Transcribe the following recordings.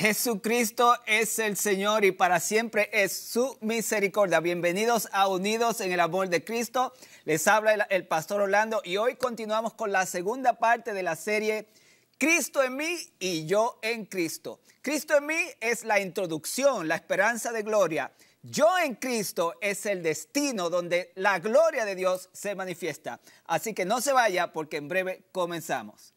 Jesucristo es el Señor y para siempre es su misericordia. Bienvenidos a Unidos en el Amor de Cristo. Les habla el pastor Orlando y hoy continuamos con la segunda parte de la serie Cristo en mí y yo en Cristo. Cristo en mí es la introducción, la esperanza de gloria. Yo en Cristo es el destino donde la gloria de Dios se manifiesta. Así que no se vaya porque en breve comenzamos.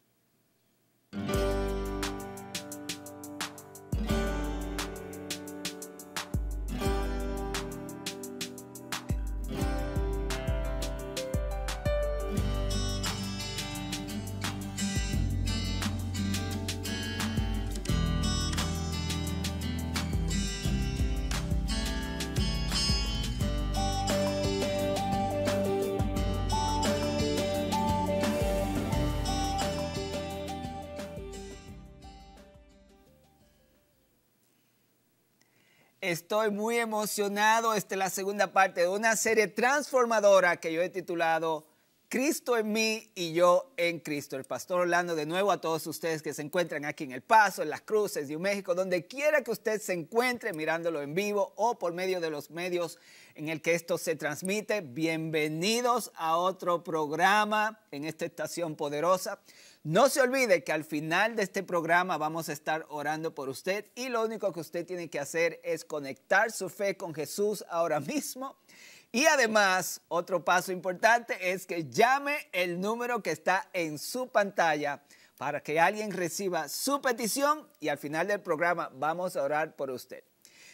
Estoy muy emocionado. Esta es la segunda parte de una serie transformadora que yo he titulado Cristo en mí y yo en Cristo. El pastor Orlando, de nuevo a todos ustedes que se encuentran aquí en El Paso, en Las Cruces, New México, donde quiera que usted se encuentre mirándolo en vivo o por medio de los medios en el que esto se transmite. Bienvenidos a otro programa en esta estación poderosa. No se olvide que al final de este programa vamos a estar orando por usted y lo único que usted tiene que hacer es conectar su fe con Jesús ahora mismo. Y además, otro paso importante es que llame el número que está en su pantalla para que alguien reciba su petición y al final del programa vamos a orar por usted.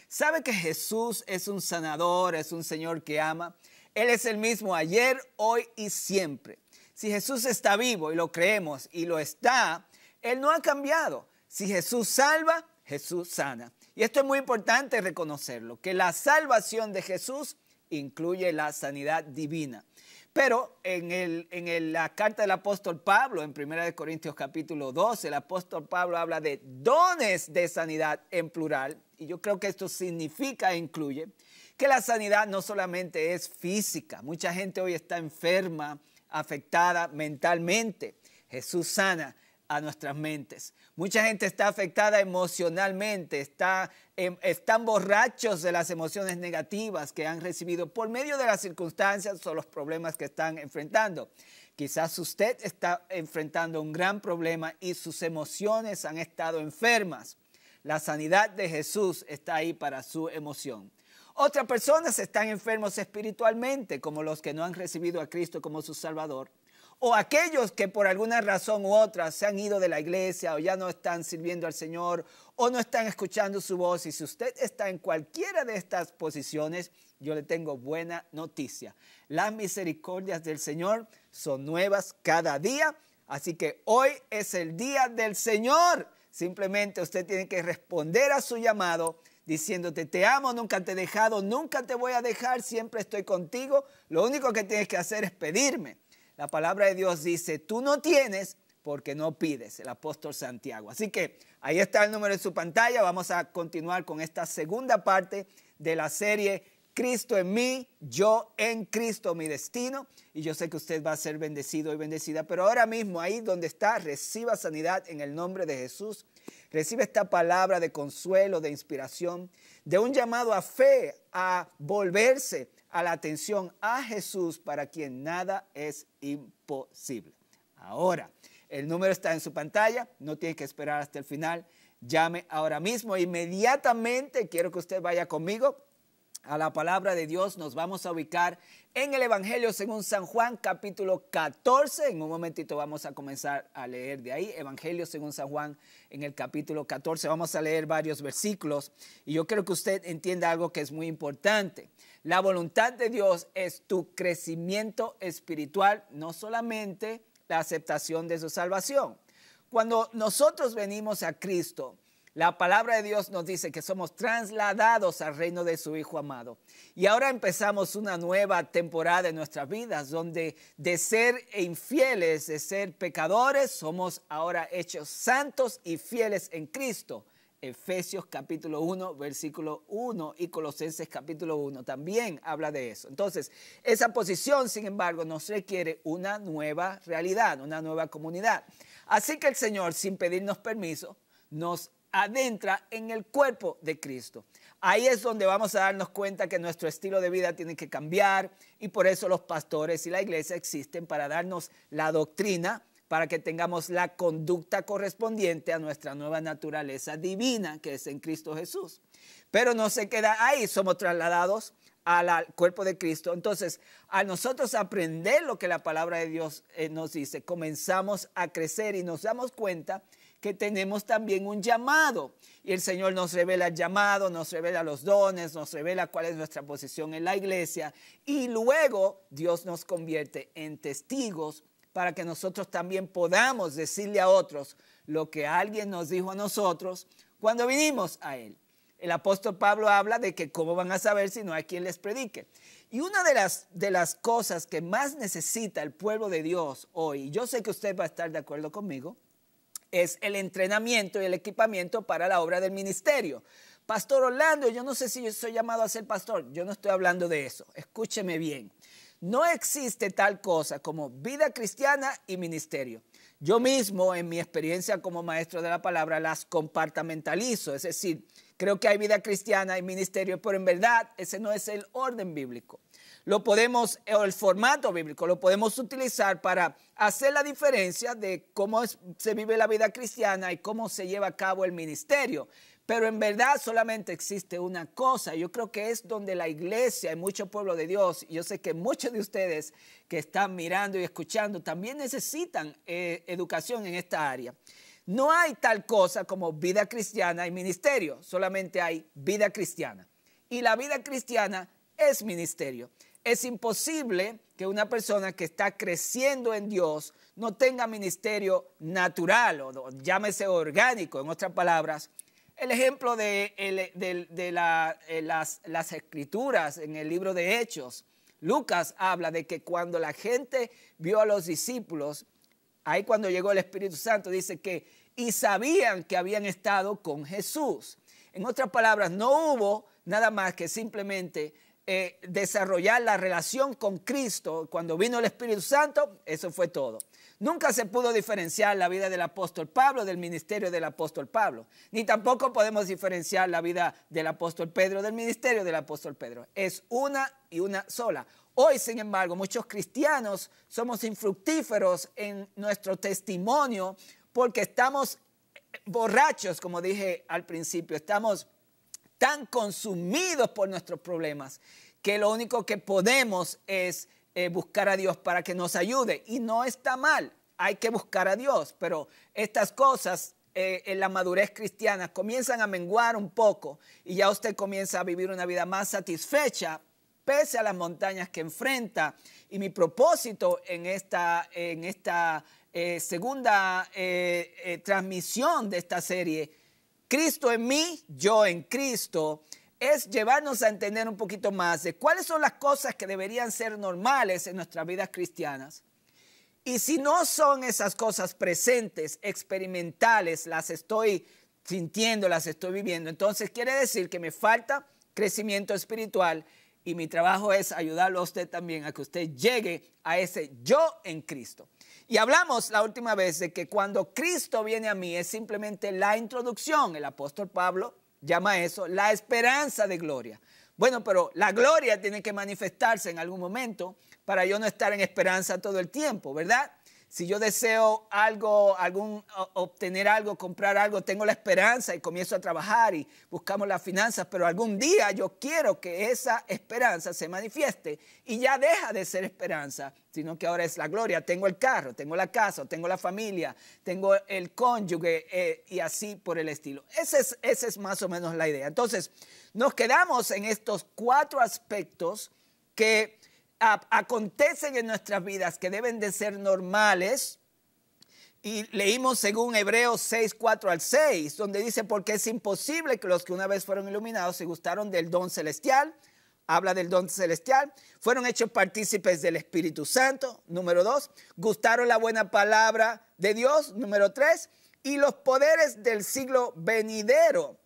¿Sabe que Jesús es un sanador, es un Señor que ama? Él es el mismo ayer, hoy y siempre. Si Jesús está vivo y lo creemos y lo está, Él no ha cambiado. Si Jesús salva, Jesús sana. Y esto es muy importante reconocerlo, que la salvación de Jesús incluye la sanidad divina. Pero en la carta del apóstol Pablo, en 1 Corintios capítulo 12, el apóstol Pablo habla de dones de sanidad en plural. Y yo creo que esto significa e incluye que la sanidad no solamente es física. Mucha gente hoy está enferma, afectada mentalmente. Jesús sana a nuestras mentes. Mucha gente está afectada emocionalmente, están borrachos de las emociones negativas que han recibido por medio de las circunstancias o los problemas que están enfrentando. Quizás usted está enfrentando un gran problema y sus emociones han estado enfermas. La sanidad de Jesús está ahí para su emoción. Otras personas están enfermos espiritualmente, como los que no han recibido a Cristo como su Salvador, o aquellos que por alguna razón u otra se han ido de la iglesia o ya no están sirviendo al Señor o no están escuchando su voz. Y si usted está en cualquiera de estas posiciones, yo le tengo buena noticia. Las misericordias del Señor son nuevas cada día, así que hoy es el día del Señor. Simplemente usted tiene que responder a su llamado diciéndote, te amo, nunca te he dejado, nunca te voy a dejar, siempre estoy contigo. Lo único que tienes que hacer es pedirme. La palabra de Dios dice, tú no tienes porque no pides, el apóstol Santiago. Así que ahí está el número en su pantalla. Vamos a continuar con esta segunda parte de la serie Cristo en mí, yo en Cristo, mi destino. Y yo sé que usted va a ser bendecido y bendecida, pero ahora mismo ahí donde está, reciba sanidad en el nombre de Jesús. Recibe esta palabra de consuelo, de inspiración, de un llamado a fe, a volverse a la atención a Jesús para quien nada es imposible. Ahora, el número está en su pantalla, no tiene que esperar hasta el final. Llame ahora mismo, inmediatamente quiero que usted vaya conmigo a la palabra de Dios. Nos vamos a ubicar en el Evangelio según San Juan, capítulo 14. En un momentito vamos a comenzar a leer de ahí. Evangelio según San Juan, en el capítulo 14. Vamos a leer varios versículos. Y yo quiero que usted entienda algo que es muy importante. La voluntad de Dios es tu crecimiento espiritual, no solamente la aceptación de su salvación. Cuando nosotros venimos a Cristo, la palabra de Dios nos dice que somos trasladados al reino de su Hijo amado. Y ahora empezamos una nueva temporada en nuestras vidas, donde de ser infieles, de ser pecadores, somos ahora hechos santos y fieles en Cristo. Efesios capítulo 1, versículo 1 y Colosenses capítulo 1 también habla de eso. Entonces, esa posición, sin embargo, nos requiere una nueva realidad, una nueva comunidad. Así que el Señor, sin pedirnos permiso, nos adentra en el cuerpo de Cristo. Ahí es donde vamos a darnos cuenta que nuestro estilo de vida tiene que cambiar y por eso los pastores y la iglesia existen para darnos la doctrina, para que tengamos la conducta correspondiente a nuestra nueva naturaleza divina que es en Cristo Jesús. Pero no se queda ahí, somos trasladados al cuerpo de Cristo. Entonces, a nosotros aprender lo que la palabra de Dios nos dice, comenzamos a crecer y nos damos cuenta que tenemos también un llamado. Y el Señor nos revela el llamado, nos revela los dones, nos revela cuál es nuestra posición en la iglesia. Y luego Dios nos convierte en testigos para que nosotros también podamos decirle a otros lo que alguien nos dijo a nosotros cuando vinimos a Él. El apóstol Pablo habla de que cómo van a saber si no hay quien les predique. Y una de las cosas que más necesita el pueblo de Dios hoy, y yo sé que usted va a estar de acuerdo conmigo, es el entrenamiento y el equipamiento para la obra del ministerio. Pastor Orlando, yo no sé si yo soy llamado a ser pastor. Yo no estoy hablando de eso. Escúcheme bien. No existe tal cosa como vida cristiana y ministerio. Yo mismo, en mi experiencia como maestro de la palabra, las compartamentalizo. Es decir, creo que hay vida cristiana y ministerio, pero en verdad ese no es el orden bíblico. Lo podemos, o el formato bíblico, lo podemos utilizar para hacer la diferencia de cómo se vive la vida cristiana y cómo se lleva a cabo el ministerio. Pero en verdad solamente existe una cosa. Yo creo que es donde la iglesia y mucho pueblo de Dios, y yo sé que muchos de ustedes que están mirando y escuchando también necesitan educación en esta área. No hay tal cosa como vida cristiana y ministerio, solamente hay vida cristiana. Y la vida cristiana es ministerio. Es imposible que una persona que está creciendo en Dios no tenga ministerio natural o llámese orgánico, en otras palabras. El ejemplo de las escrituras en el libro de Hechos, Lucas habla de que cuando la gente vio a los discípulos, ahí cuando llegó el Espíritu Santo, dice que y sabían que habían estado con Jesús. En otras palabras, no hubo nada más que simplemente desarrollar la relación con Cristo. Cuando vino el Espíritu Santo, eso fue todo. Nunca se pudo diferenciar la vida del apóstol Pablo del ministerio del apóstol Pablo. Ni tampoco podemos diferenciar la vida del apóstol Pedro del ministerio del apóstol Pedro. Es una y una sola. Hoy, sin embargo, muchos cristianos somos infructíferos en nuestro testimonio porque estamos borrachos, como dije al principio. Estamos tan consumidos por nuestros problemas que lo único que podemos es buscar a Dios para que nos ayude. Y no está mal, hay que buscar a Dios, pero estas cosas en la madurez cristiana comienzan a menguar un poco y ya usted comienza a vivir una vida más satisfecha pese a las montañas que enfrenta. Y mi propósito en esta segunda transmisión de esta serie, Cristo en mí, yo en Cristo, es llevarnos a entender un poquito más de cuáles son las cosas que deberían ser normales en nuestras vidas cristianas. Y si no son esas cosas presentes, experimentales, las estoy sintiendo, las estoy viviendo, entonces quiere decir que me falta crecimiento espiritual y mi trabajo es ayudarlo a usted también a que usted llegue a ese yo en Cristo. Y hablamos la última vez de que cuando Cristo viene a mí es simplemente la introducción. El apóstol Pablo llama eso la esperanza de gloria. Bueno, pero la gloria tiene que manifestarse en algún momento para yo no estar en esperanza todo el tiempo, ¿verdad? Si yo deseo algo, obtener algo, comprar algo, tengo la esperanza y comienzo a trabajar y buscamos las finanzas, pero algún día yo quiero que esa esperanza se manifieste y ya deja de ser esperanza, sino que ahora es la gloria. Tengo el carro, tengo la casa, tengo la familia, tengo el cónyuge y así por el estilo. Esa es más o menos la idea. Entonces, nos quedamos en estos 4 aspectos que acontecen en nuestras vidas que deben de ser normales y leímos según Hebreos 6, 4 al 6 donde dice porque es imposible que los que una vez fueron iluminados se gustaron del don celestial, habla del don celestial, fueron hechos partícipes del Espíritu Santo, número 2, gustaron la buena palabra de Dios, número 3, y los poderes del siglo venidero.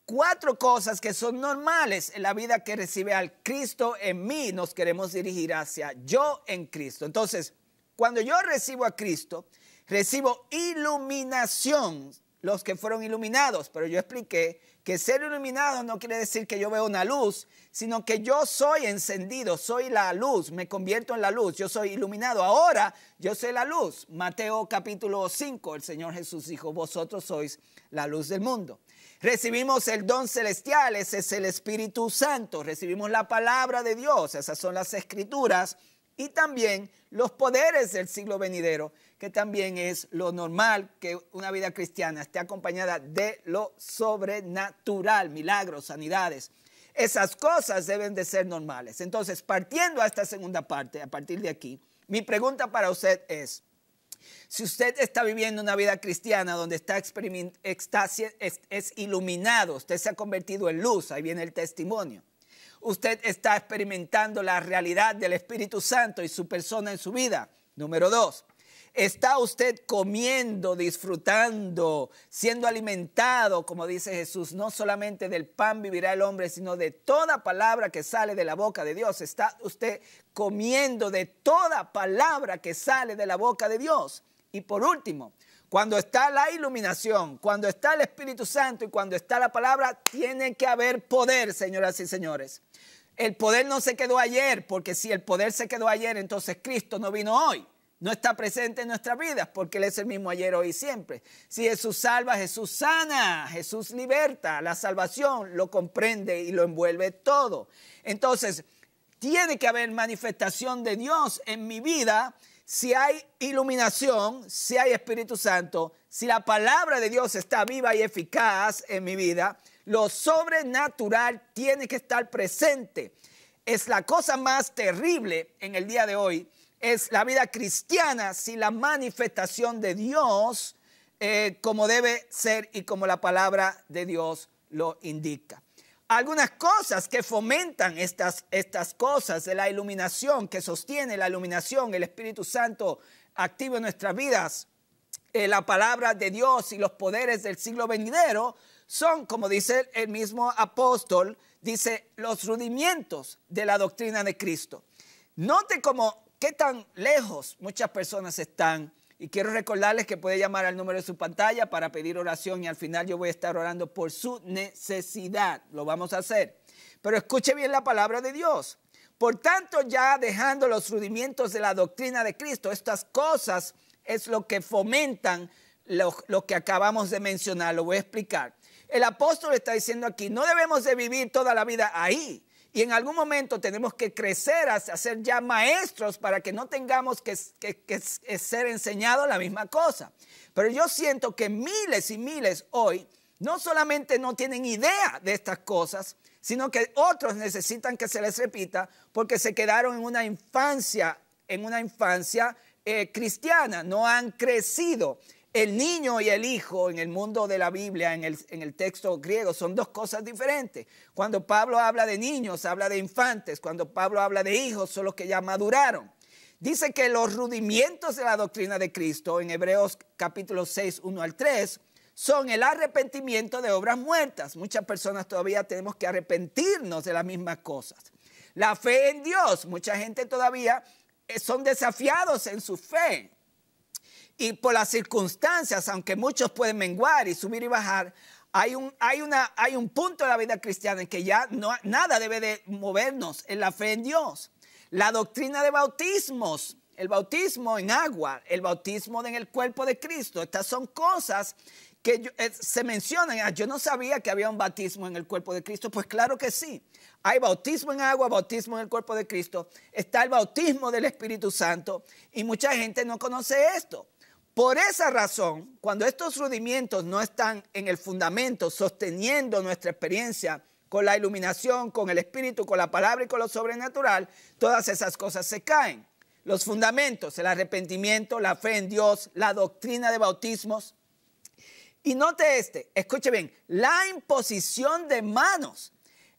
4 cosas que son normales en la vida que recibe al Cristo en mí. Nos queremos dirigir hacia yo en Cristo. Entonces, cuando yo recibo a Cristo, recibo iluminación. los que fueron iluminados, pero yo expliqué que ser iluminado no quiere decir que yo veo una luz, sino que yo soy encendido, soy la luz, me convierto en la luz, yo soy iluminado. Ahora yo soy la luz. Mateo capítulo 5, el Señor Jesús dijo, vosotros sois la luz del mundo. Recibimos el don celestial, ese es el Espíritu Santo. Recibimos la palabra de Dios, esas son las Escrituras. Y también los poderes del siglo venidero, que también es lo normal que una vida cristiana esté acompañada de lo sobrenatural, milagros, sanidades. Esas cosas deben de ser normales. Entonces, partiendo a esta segunda parte, a partir de aquí, mi pregunta para usted es, si usted está viviendo una vida cristiana donde es iluminado, usted se ha convertido en luz, ahí viene el testimonio. Usted está experimentando la realidad del Espíritu Santo y su persona en su vida. Número 2, está usted comiendo, disfrutando, siendo alimentado, como dice Jesús, no solamente del pan vivirá el hombre, sino de toda palabra que sale de la boca de Dios. Está usted comiendo de toda palabra que sale de la boca de Dios. Y por último, cuando está la iluminación, cuando está el Espíritu Santo y cuando está la palabra, tiene que haber poder, señoras y señores. El poder no se quedó ayer, porque si el poder se quedó ayer, entonces Cristo no vino hoy. No está presente en nuestras vidas, porque Él es el mismo ayer, hoy y siempre. Si Jesús salva, Jesús sana, Jesús liberta. La salvación lo comprende y lo envuelve todo. Entonces, tiene que haber manifestación de Dios en mi vida. Si hay iluminación, si hay Espíritu Santo, si la palabra de Dios está viva y eficaz en mi vida, lo sobrenatural tiene que estar presente. Es la cosa más terrible en el día de hoy, es la vida cristiana sin la manifestación de Dios como debe ser y como la palabra de Dios lo indica. Algunas cosas que fomentan estas cosas de la iluminación, que sostiene la iluminación, el Espíritu Santo activo en nuestras vidas, la palabra de Dios y los poderes del siglo venidero, son, como dice el mismo apóstol, dice, los rudimientos de la doctrina de Cristo. Note cómo, qué tan lejos muchas personas están. Y quiero recordarles que puede llamar al número de su pantalla para pedir oración y al final yo voy a estar orando por su necesidad. Lo vamos a hacer. Pero escuche bien la palabra de Dios. Por tanto, ya dejando los rudimientos de la doctrina de Cristo, estas cosas es lo que fomentan lo que acabamos de mencionar. Lo voy a explicar. El apóstol está diciendo aquí, no debemos de vivir toda la vida ahí. Y en algún momento tenemos que crecer hasta ser ya maestros para que no tengamos que ser enseñados la misma cosa. Pero yo siento que miles y miles hoy no solamente no tienen idea de estas cosas, sino que otros necesitan que se les repita porque se quedaron en una infancia cristiana, no han crecido. El niño y el hijo en el mundo de la Biblia, en el texto griego, son dos cosas diferentes. Cuando Pablo habla de niños, habla de infantes. Cuando Pablo habla de hijos, son los que ya maduraron. Dice que los rudimientos de la doctrina de Cristo, en Hebreos capítulo 6, 1 al 3, son el arrepentimiento de obras muertas. Muchas personas todavía tenemos que arrepentirnos de las mismas cosas. La fe en Dios, mucha gente todavía son desafiados en su fe. Y por las circunstancias, aunque muchos pueden menguar y subir y bajar, hay un punto en la vida cristiana en que ya nada debe de movernos en la fe en Dios. La doctrina de bautismos, el bautismo en agua, el bautismo en el cuerpo de Cristo, estas son cosas que se mencionan. Yo no sabía que había un bautismo en el cuerpo de Cristo. Pues claro que sí. Hay bautismo en agua, bautismo en el cuerpo de Cristo. Está el bautismo del Espíritu Santo y mucha gente no conoce esto. Por esa razón, cuando estos rudimientos no están en el fundamento, sosteniendo nuestra experiencia con la iluminación, con el Espíritu, con la palabra y con lo sobrenatural, todas esas cosas se caen. Los fundamentos, el arrepentimiento, la fe en Dios, la doctrina de bautismos. Y note escuche bien, la imposición de manos.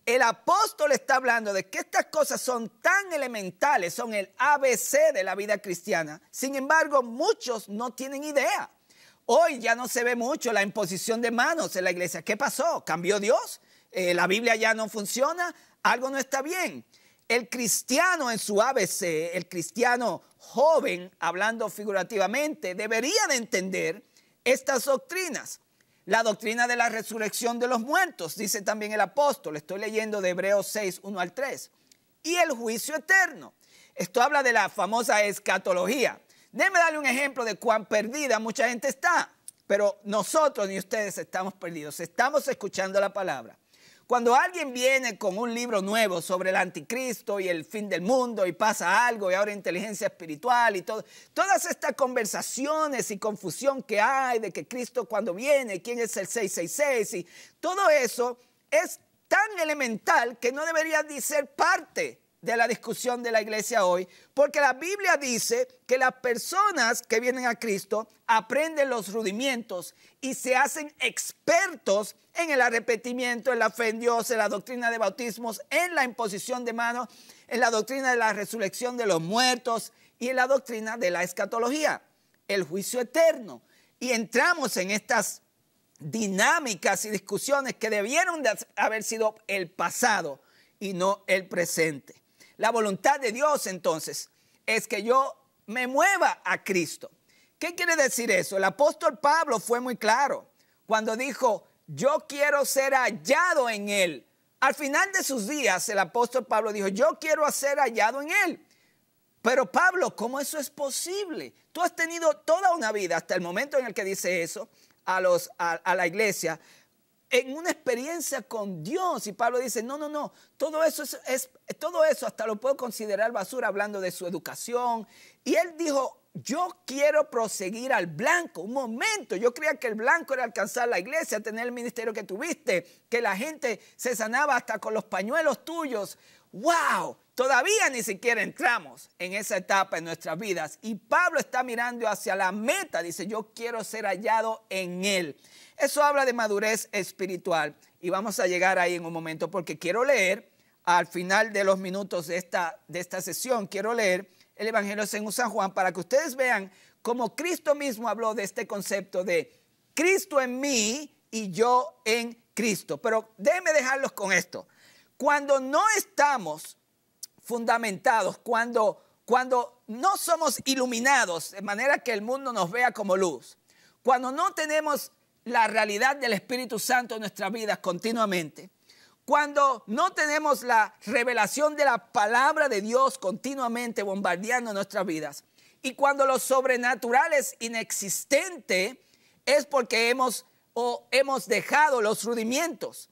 El apóstol está hablando de que estas cosas son tan elementales, son el ABC de la vida cristiana. Sin embargo, muchos no tienen idea. Hoy ya no se ve mucho la imposición de manos en la iglesia. ¿Qué pasó? ¿Cambió Dios? ¿La Biblia ya no funciona? Algo no está bien. El cristiano en su ABC, el cristiano joven, hablando figurativamente, debería de entender estas doctrinas. la doctrina de la resurrección de los muertos, dice también el apóstol. Estoy leyendo de Hebreos 6, 1 al 3. Y el juicio eterno. Esto habla de la famosa escatología. Déjeme darle un ejemplo de cuán perdida mucha gente está. Pero nosotros ni ustedes estamos perdidos. Estamos escuchando la palabra. Cuando alguien viene con un libro nuevo sobre el anticristo y el fin del mundo y pasa algo y ahora inteligencia espiritual y todo, todas estas conversaciones y confusión que hay de que Cristo cuando viene, quién es el 666 y todo eso es tan elemental que no debería de ser parte de la discusión de la iglesia hoy, porque la Biblia dice que las personas que vienen a Cristo aprenden los rudimentos y se hacen expertos en el arrepentimiento, en la fe en Dios, en la doctrina de bautismos, en la imposición de manos, en la doctrina de la resurrección de los muertos y en la doctrina de la escatología, el juicio eterno. Y entramos en estas dinámicas y discusiones que debieron de haber sido el pasado y no el presente. La voluntad de Dios, entonces, es que yo me mueva a Cristo. ¿Qué quiere decir eso? El apóstol Pablo fue muy claro cuando dijo, yo quiero ser hallado en Él. Al final de sus días, el apóstol Pablo dijo, yo quiero ser hallado en Él. Pero Pablo, ¿cómo eso es posible? Tú has tenido toda una vida, hasta el momento en el que dice eso a la iglesia, en una experiencia con Dios. Y Pablo dice, no, todo eso hasta lo puedo considerar basura, hablando de su educación. Y él dijo, yo quiero proseguir al blanco. Un momento, yo creía que el blanco era alcanzar la iglesia, tener el ministerio que tuviste, que la gente se sanaba hasta con los pañuelos tuyos. ¡Wow! Todavía ni siquiera entramos en esa etapa en nuestras vidas. Y Pablo está mirando hacia la meta, dice, yo quiero ser hallado en Él. Eso habla de madurez espiritual y vamos a llegar ahí en un momento porque quiero leer al final de los minutos de esta sesión, quiero leer el Evangelio según San Juan para que ustedes vean cómo Cristo mismo habló de este concepto de Cristo en mí y yo en Cristo. Pero déjenme dejarlos con esto. Cuando no estamos fundamentados, cuando no somos iluminados de manera que el mundo nos vea como luz, cuando no tenemos la realidad del Espíritu Santo en nuestras vidas continuamente, cuando no tenemos la revelación de la palabra de Dios continuamente bombardeando nuestras vidas, y cuando lo sobrenatural es inexistente, es porque hemos dejado los rudimentos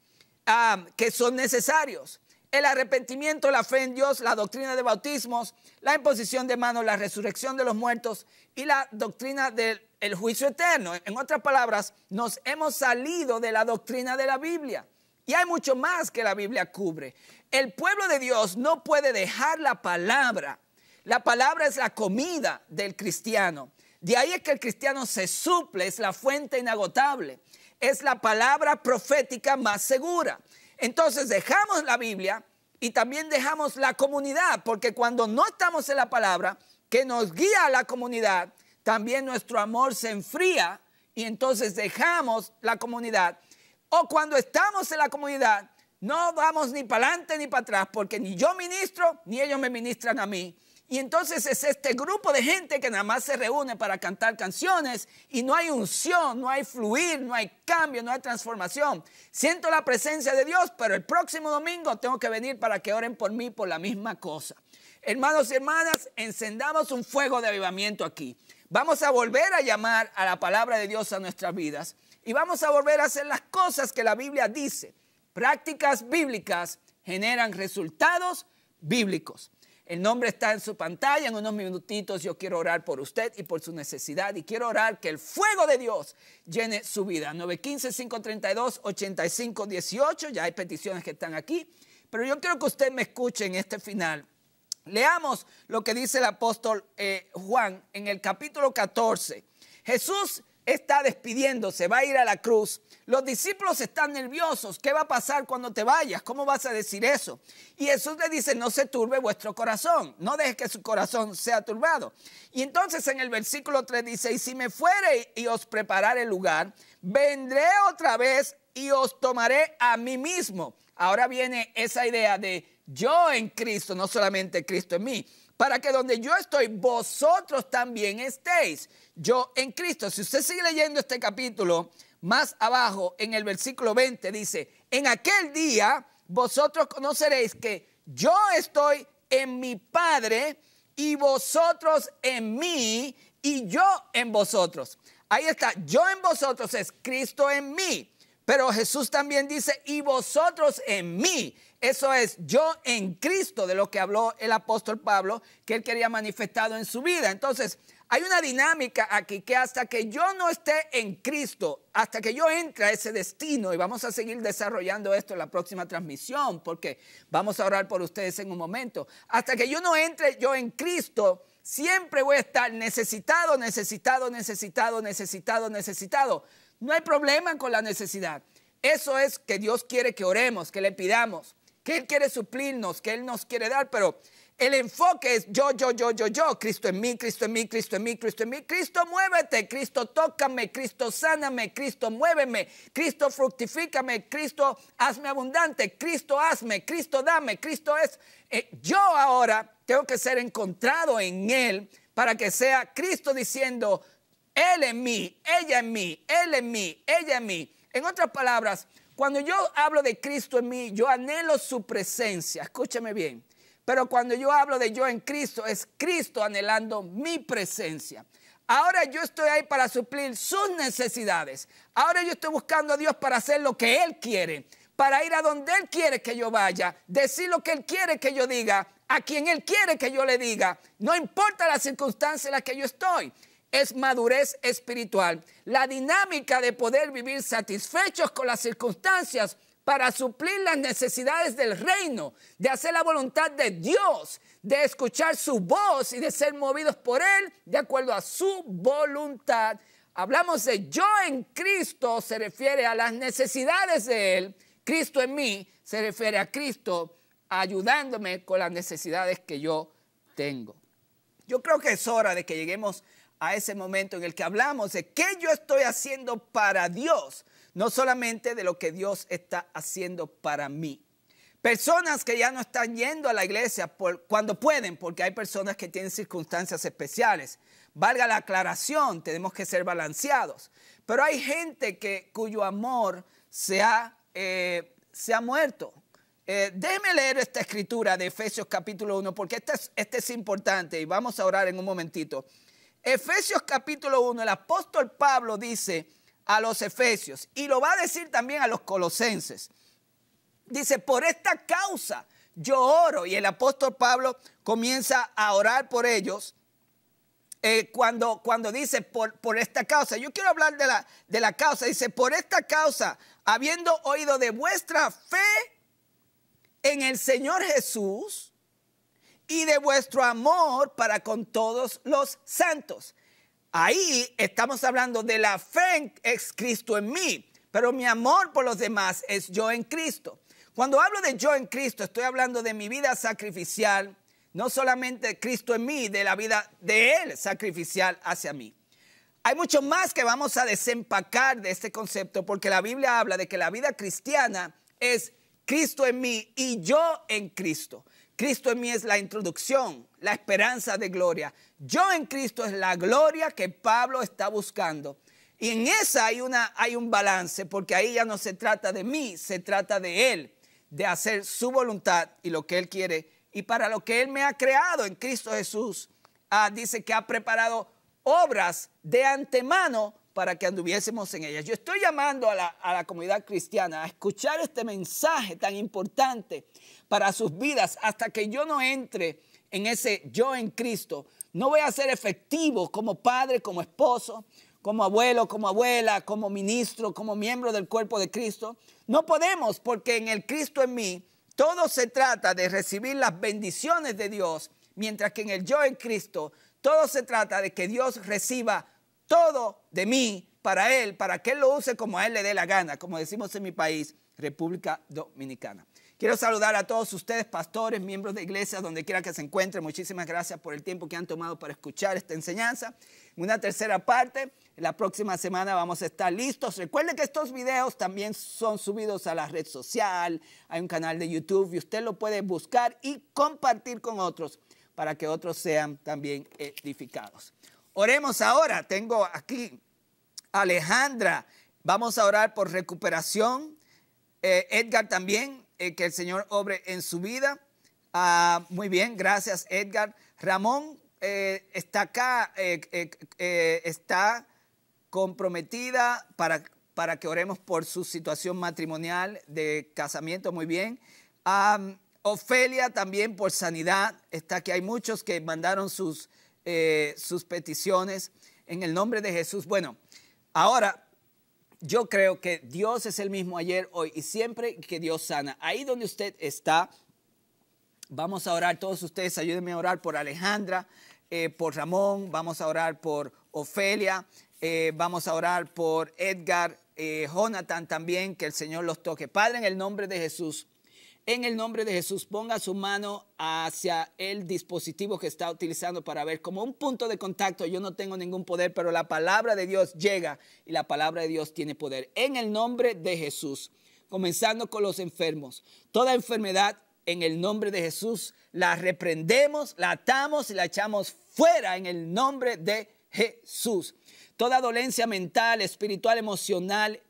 que son necesarios. El arrepentimiento, la fe en Dios, la doctrina de bautismos, la imposición de manos, la resurrección de los muertos y la doctrina del juicio eterno. En otras palabras, nos hemos salido de la doctrina de la Biblia. Y hay mucho más que la Biblia cubre. El pueblo de Dios no puede dejar la palabra. La palabra es la comida del cristiano. De ahí es que el cristiano se suple, es la fuente inagotable. Es la palabra profética más segura. Entonces dejamos la Biblia y también dejamos la comunidad, porque cuando no estamos en la palabra que nos guía a la comunidad, también nuestro amor se enfría y entonces dejamos la comunidad. O cuando estamos en la comunidad, no vamos ni para adelante ni para atrás, porque ni yo ministro, ni ellos me ministran a mí. Y entonces es este grupo de gente que nada más se reúne para cantar canciones y no hay unción, no hay fluir, no hay cambio, no hay transformación. Siento la presencia de Dios, pero el próximo domingo tengo que venir para que oren por mí por la misma cosa. Hermanos y hermanas, encendamos un fuego de avivamiento aquí. Vamos a volver a llamar a la palabra de Dios a nuestras vidas y vamos a volver a hacer las cosas que la Biblia dice. Prácticas bíblicas generan resultados bíblicos. El nombre está en su pantalla. En unos minutitos yo quiero orar por usted y por su necesidad. Y quiero orar que el fuego de Dios llene su vida. 915-532-8518. Ya hay peticiones que están aquí. Pero yo quiero que usted me escuche en este final. Leamos lo que dice el apóstol Juan en el capítulo 14. Jesús está despidiéndose, va a ir a la cruz. Los discípulos están nerviosos. ¿Qué va a pasar cuando te vayas? ¿Cómo vas a decir eso? Y Jesús le dice, no se turbe vuestro corazón. No deje que su corazón sea turbado. Y entonces en el versículo 3 dice, y si me fuere y os preparare el lugar, vendré otra vez y os tomaré a mí mismo. Ahora viene esa idea de yo en Cristo, no solamente Cristo en mí. Para que donde yo estoy, vosotros también estéis. Yo en Cristo. Si usted sigue leyendo este capítulo, más abajo en el versículo 20 dice, en aquel día vosotros conoceréis que yo estoy en mi Padre y vosotros en mí y yo en vosotros. Ahí está, yo en vosotros es Cristo en mí. Pero Jesús también dice, y vosotros en mí. Eso es yo en Cristo, de lo que habló el apóstol Pablo, que él quería manifestado en su vida. Entonces, hay una dinámica aquí que hasta que yo no esté en Cristo, hasta que yo entre a ese destino, y vamos a seguir desarrollando esto en la próxima transmisión, porque vamos a orar por ustedes en un momento. Hasta que yo no entre yo en Cristo, siempre voy a estar necesitado. No hay problema con la necesidad. Eso es que Dios quiere que oremos, que le pidamos, que Él quiere suplirnos, que Él nos quiere dar, pero el enfoque es yo, Cristo en mí, Cristo en mí, Cristo en mí, Cristo en mí. Cristo muévete, Cristo tócame, Cristo sáname, Cristo muéveme, Cristo fructifícame, Cristo hazme abundante, Cristo hazme, Cristo dame, Cristo es. Yo ahora tengo que ser encontrado en Él para que sea Cristo diciendo, Él en mí, ella en mí, Él en mí, ella en mí. En otras palabras, cuando yo hablo de Cristo en mí, yo anhelo su presencia. Escúcheme bien. Pero cuando yo hablo de yo en Cristo, es Cristo anhelando mi presencia. Ahora yo estoy ahí para suplir sus necesidades. Ahora yo estoy buscando a Dios para hacer lo que Él quiere, para ir a donde Él quiere que yo vaya, decir lo que Él quiere que yo diga, a quien Él quiere que yo le diga. No importa la circunstancia en la que yo estoy. Es madurez espiritual. La dinámica de poder vivir satisfechos con las circunstancias para suplir las necesidades del reino, de hacer la voluntad de Dios, de escuchar su voz y de ser movidos por Él de acuerdo a su voluntad. Hablamos de yo en Cristo, se refiere a las necesidades de Él. Cristo en mí se refiere a Cristo ayudándome con las necesidades que yo tengo. Yo creo que es hora de que lleguemos a ese momento en el que hablamos de qué yo estoy haciendo para Dios, no solamente de lo que Dios está haciendo para mí. Personas que ya no están yendo a la iglesia cuando pueden, porque hay personas que tienen circunstancias especiales. Valga la aclaración, tenemos que ser balanceados. Pero hay gente cuyo amor se ha muerto. Déjeme leer esta escritura de Efesios capítulo 1, porque este es importante y vamos a orar en un momentito. Efesios capítulo 1, el apóstol Pablo dice a los efesios, y lo va a decir también a los colosenses. Dice, por esta causa yo oro, y el apóstol Pablo comienza a orar por ellos cuando dice por esta causa. Yo quiero hablar de la causa. Dice, por esta causa, habiendo oído de vuestra fe en el Señor Jesús y de vuestro amor para con todos los santos. Ahí estamos hablando de la fe es Cristo en mí, pero mi amor por los demás es yo en Cristo. Cuando hablo de yo en Cristo, estoy hablando de mi vida sacrificial, no solamente Cristo en mí, de la vida de Él sacrificial hacia mí. Hay mucho más que vamos a desempacar de este concepto, porque la Biblia habla de que la vida cristiana es Cristo en mí y yo en Cristo. Cristo en mí es la introducción, la esperanza de gloria. Yo en Cristo es la gloria que Pablo está buscando. Y en esa hay un balance, porque ahí ya no se trata de mí, se trata de Él, de hacer su voluntad y lo que Él quiere. Y para lo que Él me ha creado en Cristo Jesús, dice que ha preparado obras de antemano para que anduviésemos en ellas. Yo estoy llamando a la comunidad cristiana a escuchar este mensaje tan importante para sus vidas. Hasta que yo no entre en ese yo en Cristo, no voy a ser efectivo como padre, como esposo, como abuelo, como abuela, como ministro, como miembro del cuerpo de Cristo. No podemos, porque en el Cristo en mí todo se trata de recibir las bendiciones de Dios, mientras que en el yo en Cristo todo se trata de que Dios reciba todo de mí para Él, para que Él lo use como a Él le dé la gana, como decimos en mi país, República Dominicana. Quiero saludar a todos ustedes, pastores, miembros de iglesia, donde quiera que se encuentren. Muchísimas gracias por el tiempo que han tomado para escuchar esta enseñanza. En una tercera parte, la próxima semana vamos a estar listos. Recuerden que estos videos también son subidos a la red social, hay un canal de YouTube y usted lo puede buscar y compartir con otros para que otros sean también edificados. Oremos ahora. Tengo aquí a Alejandra Vamos a orar por recuperación. Edgar también, que el Señor obre en su vida. Muy bien, gracias Edgar. Ramón está acá, está comprometida para que oremos por su situación matrimonial de casamiento. Muy bien. Ofelia también por sanidad. Está aquí. Hay muchos que mandaron sus peticiones en el nombre de Jesús. Bueno, ahora yo creo que Dios es el mismo ayer, hoy y siempre, que Dios sana. Ahí donde usted está, vamos a orar. Todos ustedes ayúdenme a orar por Alejandra, por Ramón. Vamos a orar por Ofelia. Vamos a orar por Edgar, Jonathan también, que el Señor los toque. Padre, en el nombre de Jesús. En el nombre de Jesús, ponga su mano hacia el dispositivo que está utilizando para ver como un punto de contacto. Yo no tengo ningún poder, pero la palabra de Dios llega y la palabra de Dios tiene poder. En el nombre de Jesús, comenzando con los enfermos. Toda enfermedad en el nombre de Jesús la reprendemos, la atamos y la echamos fuera en el nombre de Jesús. Toda dolencia mental, espiritual, emocional,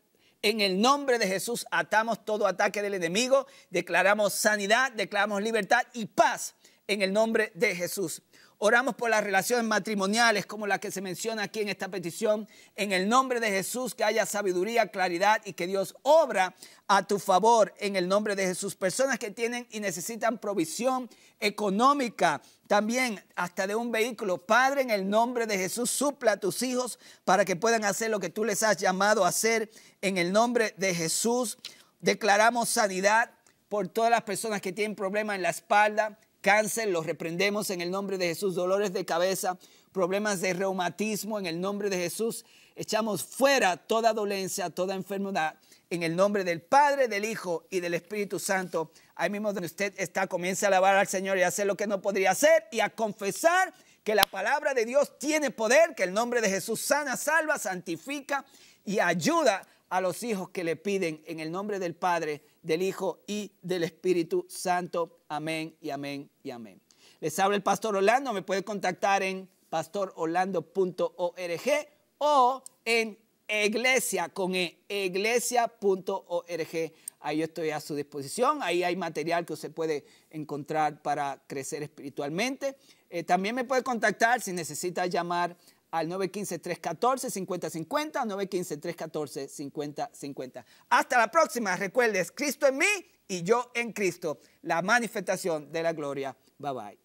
en el nombre de Jesús atamos todo ataque del enemigo, declaramos sanidad, declaramos libertad y paz en el nombre de Jesús. Oramos por las relaciones matrimoniales como la que se menciona aquí en esta petición. En el nombre de Jesús, que haya sabiduría, claridad y que Dios obra a tu favor en el nombre de Jesús. Personas que tienen y necesitan provisión económica, también hasta de un vehículo. Padre, en el nombre de Jesús, supla a tus hijos para que puedan hacer lo que tú les has llamado a hacer. En el nombre de Jesús, declaramos sanidad por todas las personas que tienen problemas en la espalda, cáncer, los reprendemos en el nombre de Jesús. Dolores de cabeza, problemas de reumatismo, en el nombre de Jesús. Echamos fuera toda dolencia, toda enfermedad. En el nombre del Padre, del Hijo y del Espíritu Santo. Ahí mismo donde usted está, comience a alabar al Señor y a hacer lo que no podría hacer y a confesar que la palabra de Dios tiene poder, que el nombre de Jesús sana, salva, santifica y ayuda a los hijos que le piden en el nombre del Padre, del Hijo y del Espíritu Santo. Amén y amén y amén. Les habla el Pastor Orlando. Me puede contactar en pastororlando.org o en iglesia.org. Ahí yo estoy a su disposición. Ahí hay material que usted puede encontrar para crecer espiritualmente. También me puede contactar si necesita llamar al 915-314-5050, 915-314-5050. Hasta la próxima. Recuerdes, Cristo en mí y yo en Cristo. La manifestación de la gloria. Bye bye.